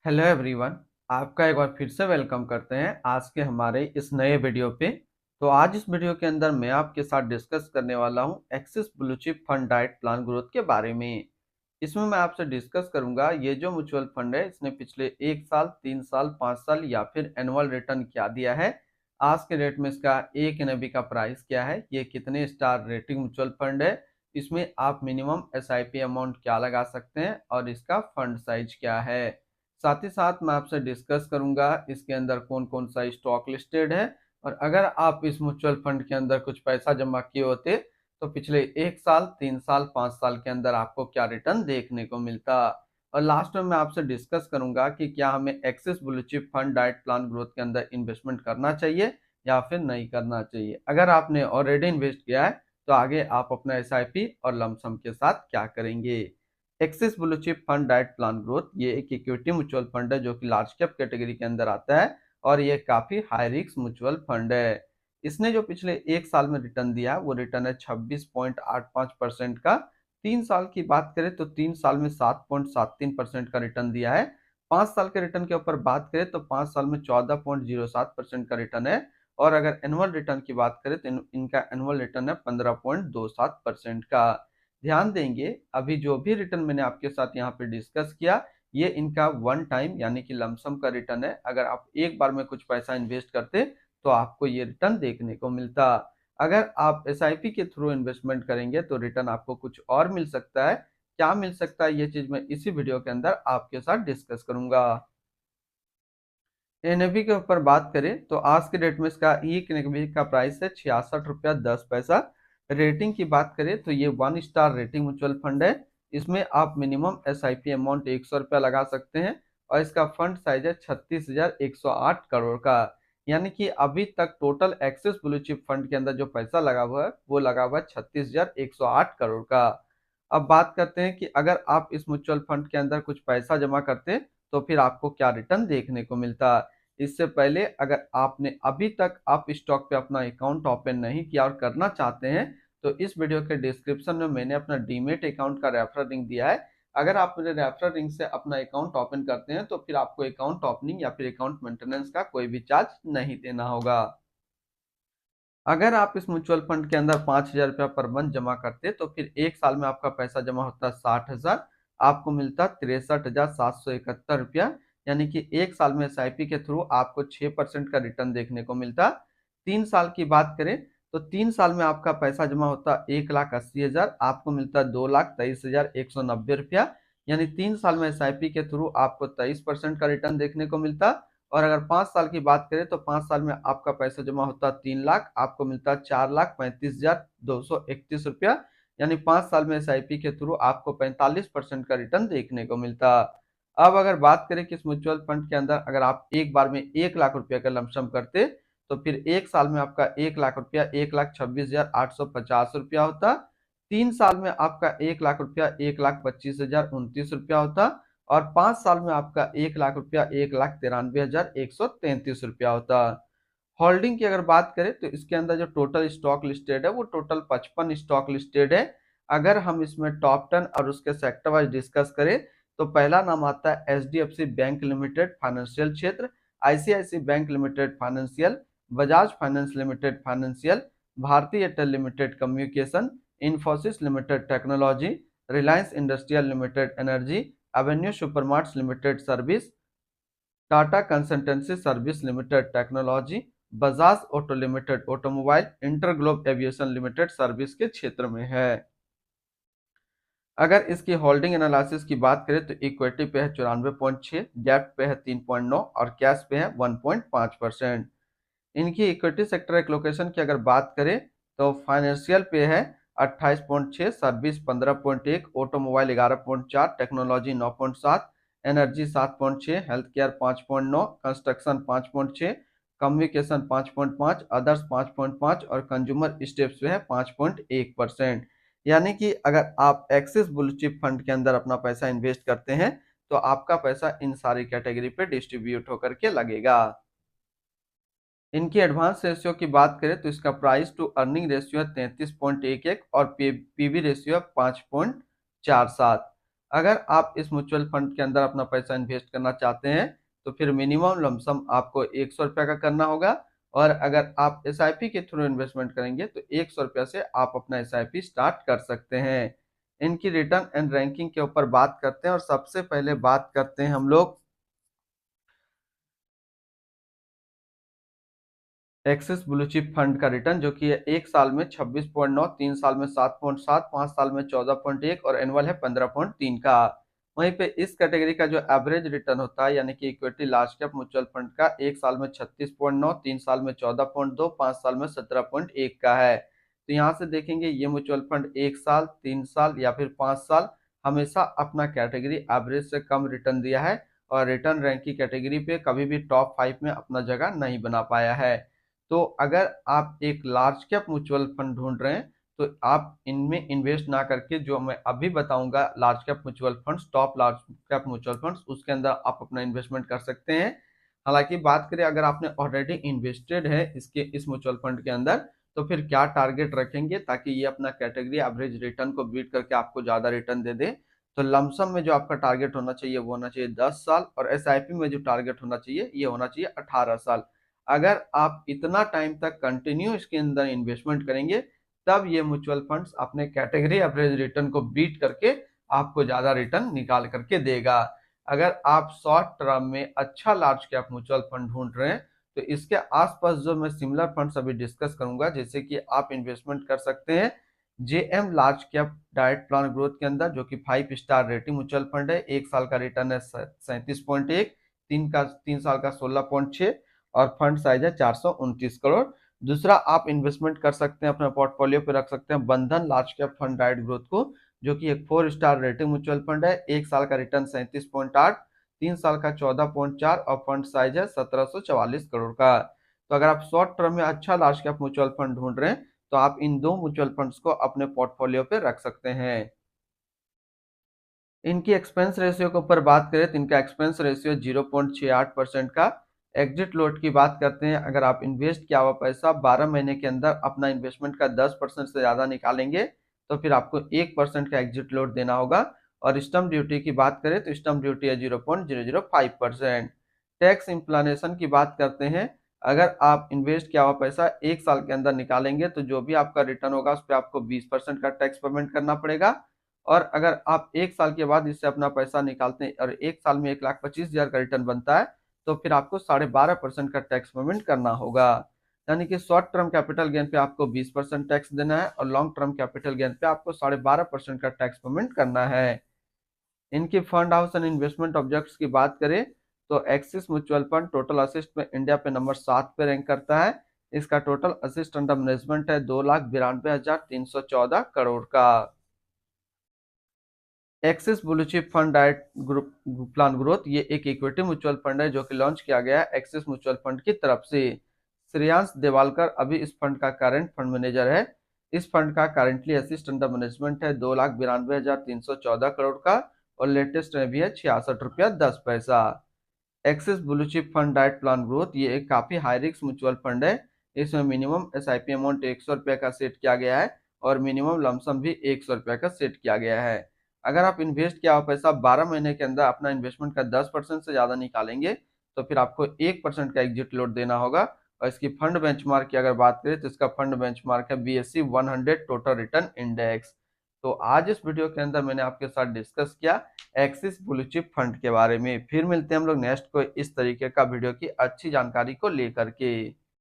Hello everyone. आपका एक बार फिर से वेलकम करते हैं आज के हमारे इस नए वीडियो पे। तो आज इस वीडियो के अंदर मैं आपके साथ डिस्कस करने वाला हूं axis blue chip fund diet plan growth के बारे में। इसमें मैं आपसे डिस्कस करूंगा ये जो म्यूचुअल फंड है इसने पिछले 1 साल 3 साल 5 साल या फिर एनुअल रिटर्न क्या दिया है, आज के डेट में इसका एक एनएबी का प्राइस क्या है, ये कितने स्टार रेटिंग म्यूचुअल फंड है, इसमें आप मिनिमम एसआईपी अमाउंट क्या लगा सकते हैं और इसका फंड साइज क्या है। साथ ही साथ मैं आपसे डिस्कस करूंगा इसके अंदर कौन कौन सा स्टॉक लिस्टेड है, और अगर आप इस म्यूचुअल फंड के अंदर कुछ पैसा जमा किए होते तो पिछले 1 साल 3 साल 5 साल के अंदर आपको क्या रिटर्न देखने को मिलता। और लास्ट में मैं आपसे डिस्कस करूंगा कि क्या हमें axis blue chip fund diet plan growth के अंदर इन्वेस्टमेंट करना चाहिए या फिर नहीं करना चाहिए। अगर आपने ऑलरेडी इन्वेस्ट किया है तो आगे आप अपना एसआईपी और लमसम के साथ क्या करेंगे। Axis blue chip fund diet plan growth ये एक इक्विटी म्यूचुअल फंड है जो कि लार्ज कैप कैटेगरी के अंदर आता है और ये काफी हाई रिस्क म्यूचुअल फंड है। इसने जो पिछले 1 साल में रिटर्न दिया वो रिटर्न है 26.85% का। 3 साल की बात करें तो 3 साल में 7.73% का रिटर्न दिया है। 5 साल के रिटर्न के ऊपर बात करें तो 5 साल में 14.07% का रिटर्न है। और अगर एनुअल रिटर्न की बात करें तो इनका एनुअल रिटर्न है 15.27% का। ध्यान देंगे अभी जो भी रिटर्न मैंने आपके साथ यहाँ पे डिस्कस किया ये इनका वन टाइम यानी कि लमसम का रिटर्न है। अगर आप एक बार में कुछ पैसा इन्वेस्ट करते तो आपको ये रिटर्न देखने को मिलता। अगर आप एसआईपी के थ्रू इन्वेस्टमेंट करेंगे तो रिटर्न आपको कुछ और मिल सकता है। क्या मिल सकता है ये चीज मैं इसी वीडियो के अंदर आपके साथ डिस्कस करूंगा। एनएबी के ऊपर बात करें तो आज के डेट में इसका एक एनएबी का प्राइस है 66 रुपया 10 पैसा। रेटिंग की बात करें तो ये 1 स्टार रेटिंग म्यूचुअल फंड है। इसमें आप मिनिमम एसआईपी अमाउंट 100 रुपया लगा सकते हैं और इसका फंड साइज है 36,108 करोड़ का। यानी कि अभी तक total axis blue chip fund के अंदर जो पैसा लगा हुआ है वो लगा हुआ है 36,108 करोड़ का। अब बात करते हैं कि अगर आप इस म्यूचुअल फंड के अंदर कुछ पैसा जमा करते तो फिर आपको क्या रिटर्न देखने को मिलता। इससे पहले अगर आपने अभी तक आप स्टॉक पे अपना अकाउंट ओपन नहीं किया और करना चाहते हैं तो इस वीडियो के डिस्क्रिप्शन में मैंने अपना डीमेट अकाउंट का रेफरल लिंक दिया है। अगर आप मेरे रेफरल लिंक से अपना अकाउंट ओपन करते हैं तो फिर आपको अकाउंट ओपनिंग या फिर अकाउंट मेंटेनेंस का कोई भी चार्ज नहीं देना होगा। अगर आप इस म्यूचुअल फंड के अंदर 5,000 रुपया पर मंथ जमा करते तो फिर 1 साल में आपका पैसा जमा होता 60,000, आपको मिलता 63,771 रुपया। यानी कि 1 साल में एसआईपी के थ्रू आपको 6% का रिटर्न देखने को मिलता। 3 साल की बात करें तो 3 साल में आपका पैसा जमा होता 1,80,000, आपको मिलता 2,23,190 रुपया। यानी 3 साल में एसआईपी के थ्रू आपको 23% का रिटर्न देखने को मिलता। और अगर 5 साल की बात करें तो 5 साल में आपका पैसा जमा होता 3 लाख, आपको मिलता 4,35,231 रुपया। यानी 5 साल में एसआईपी के थ्रू आपको 45% का रिटर्न देखने को मिलता। अब अगर बात करें कि इस म्यूचुअल फंड के अंदर अगर आप एक बार में 1 लाख रुपया का लमसम करते तो फिर 1 साल में आपका 1 लाख रुपया 1,26,850 रुपया होता। 3 साल में आपका 1 लाख रुपया 1,25,029 रुपया होता। और 5 साल में आपका 1 लाख रुपया 1,93,133 रुपया होता। होल्डिंग की अगर बात करें तो इसके अंदर जो टोटल स्टॉक लिस्टेड है वो टोटल 55 स्टॉक लिस्टेड है। अगर हम इसमें टॉप 10 और उसके सेक्टर वाइज डिस्कस करें तो पहला नाम आता है एचडीएफसी बैंक लिमिटेड फाइनेंशियल क्षेत्र, ICICI bank limited financial, Bajaj finance limited financial, Bharti Airtel limited communication, Infosys limited technology, Reliance industrial limited energy, Avenue Supermarts limited service, Tata consultancy service limited technology, Bajaj auto limited automobile, InterGlobe aviation limited service के क्षेत्र में है। अगर इसकी holding analysis की बात करें तो इक्विटी पे है 94.6, डेब्ट पे है 3.9 और कैश पे है 1.5%। इनकी इक्विटी सेक्टर एलोकेशन की अगर बात करें तो फाइनेंशियल पे है 28.6, service 15.1, automobile 11.4, technology 9.7, energy 7.6, health care 5.9, construction 5.6, communication 5.5, others 5.5 और कंज्यूमर स्टेप्स पे है 5.1%। यानी कि अगर आप एक्सिस ब्लू चिप फंड के अंदर अपना पैसा इन्वेस्ट करते हैं तो आपका पैसा इन सारी कैटेगरी पे डिस्ट्रीब्यूट होकर के लगेगा। इनकी एडवांस रेशियो की बात करें तो इसका प्राइस टू अर्निंग रेशियो है 33.11 और पीवी रेशियो है 5.47। अगर आप इस म्यूचुअल फंड के अंदर अपना पैसा इन्वेस्ट करना चाहते हैं तो फिर मिनिमम लमसम आपको 100 रुपया का करना होगा, और अगर आप एसआईपी के थ्रू इन्वेस्टमेंट करेंगे तो 100 रुपया से आप अपना एसआईपी स्टार्ट कर सकते हैं। इनकी रिटर्न एंड रैंकिंग के ऊपर बात करते हैं, और सबसे पहले बात करते हैं हम लोग एक्सिस ब्लू चिप फंड का रिटर्न, जो कि है 1 साल में 26.9, 3 साल में 7.7, 5 साल में 14.1 और एनुअल है 15.3 का। वहीं पे इस कैटेगरी का जो एवरेज रिटर्न होता है यानी कि equity large cap mutual fund का 1 साल में 36.9, 3 साल में 14.2, 5 साल में 17.1 का है। तो यहाँ से देखेंगे ये म्यूचुअल फंड 1 साल, 3 साल या फिर 5 साल हमेशा अपना कैटेगरी एवरेज से कम रिटर्न दिया है, और रिटर्न रैंक की कैटेगरी पे कभी भी टॉप 5 में अपना जगह नहीं बना पाया है। तो अगर आप एक लार्ज कैप म्यूचुअल फंड ढूंढ रहे हैं तो आप इनमें इन्वेस्ट ना करके जो मैं अभी बताऊंगा large cap mutual funds, top large cap mutual funds, उसके अंदर आप अपना इन्वेस्टमेंट कर सकते हैं। हालांकि बात करें अगर आपने ऑलरेडी इन्वेस्टेड है इस म्यूचुअल फंड के अंदर तो फिर क्या टारगेट रखेंगे ताकि ये अपना कैटेगरी एवरेज रिटर्न को बीट करके आपको ज्यादा रिटर्न दे दे। तो लमसम में जो आपका टारगेट होना चाहिए वो होना चाहिए 10 साल, और एसआईपी में जो टारगेट होना चाहिए ये होना चाहिए 18 साल। अगर आप इतना टाइम तक कंटिन्यू इसके अंदर इन्वेस्टमेंट करेंगे तब ये म्यूचुअल फंड्स अपने कैटेगरी एवरेज रिटर्न को बीट करके आपको ज्यादा रिटर्न निकाल करके देगा। अगर आप शॉर्ट टर्म में अच्छा लार्ज कैप म्यूचुअल फंड ढूंढ रहे हैं तो इसके आसपास जो मैं सिमिलर फंड्स अभी डिस्कस करूंगा, जैसे कि आप इन्वेस्टमेंट कर सकते हैं JM large cap diet plan growth के अंदर, जो कि 5 स्टार रेटिंग म्यूचुअल फंड है। 1 साल का रिटर्न है 37.1, 3 साल का 16.6 और फंड साइज है 429 करोड़। दूसरा आप इन्वेस्टमेंट कर सकते हैं अपने पोर्टफोलियो पे रख सकते हैं बंधन large cap fund diet growth को, जो कि एक 4 स्टार रेटिंग म्यूचुअल फंड है। 1 साल का रिटर्न 37.8, 3 साल का 14.4 और फंड साइज है 1744 करोड़ का। तो अगर आप शॉर्ट टर्म में अच्छा लार्ज कैप म्यूचुअल फंड ढूंढ रहे हैं तो आप इन दो म्यूचुअल फंड्स को अपने पोर्टफोलियो पे रख सकते हैं। इनकी एक्सपेंस रेशियो के ऊपर बात करें तो इनका एक्सपेंस रेशियो 0.68% का। एग्जिट लोड की बात करते हैं, अगर आप इन्वेस्ट किया हुआ पैसा 12 महीने के अंदर अपना इन्वेस्टमेंट का 10% से ज़्यादा निकालेंगे तो फिर आपको 1% का एग्जिट लोड देना होगा। और स्टम्प ड्यूटी की बात करें तो स्टम्प ड्यूटी है 0.005%। टैक्स इम्प्लानेशन की बात करते हैं, अगर आप इन्वेस्ट किया हुआ पैसा 1 साल के अंदर निकालेंगे तो जो भी आपका रिटर्न होगा उस पर आपको 20% का टैक्स पेमेंट करना पड़ेगा। और अगर आप 1 साल के बाद इससे अपना पैसा निकालते हैं और 1 साल में 1,25,000 का रिटर्न बनता है तो फिर आपको 12.5% का टैक्स पेमेंट करना होगा। यानी कि शॉर्ट टर्म कैपिटल गेन पे आपको 20% टैक्स देना है और लॉन्ग टर्म कैपिटल गेन पे आपको 12.5% का टैक्स पेमेंट करना है। इनकी fund house and investment objects की बात करें तो axis mutual fund total assist में इंडिया पे नंबर 7 पे रैंक करता है। इसका टोटल असिस्ट अंडर मैनेजमेंट है 2,92,314 करोड़ का। Axis blue chip fund diet group plan growth ये एक इक्विटी म्यूचुअल फंड है जो कि लॉन्च किया गया है एक्सिस म्यूचुअल फंड की तरफ से। श्रेयांश देवालकर अभी इस फंड का करंट फंड मैनेजर है। इस फंड का करंटली असिस्ट अंडर मैनेजमेंट है 2,92,314 करोड़ का, और लेटेस्ट में भी है 66 रुपया 10 पैसा। Axis blue chip fund diet plan growth ये एक काफी हाई रिस्क म्यूचुअल फंड है। इसमें मिनिमम एसआईपी अमाउंट 100 रुपये का सेट किया गया है और मिनिमम लमसम भी 100 रुपये का सेट किया गया है। अगर आप इन्वेस्ट किया हुआ पैसा 12 महीने के अंदर अपना इन्वेस्टमेंट का 10% से ज्यादा निकालेंगे तो फिर आपको 1% का एग्जिट लोड देना होगा। और इसकी फंड बेंचमार्क की अगर बात करें तो इसका फंड बेंचमार्क है BSE 100 टोटल रिटर्न इंडेक्स। तो आज इस वीडियो के अंदर मैंने आपके साथ डिस्कस किया एक्सिस ब्लू चिप फंड के बारे में। फिर मिलते हैं हम लोग नेक्स्ट को इस तरीके का वीडियो की अच्छी जानकारी को लेकर के।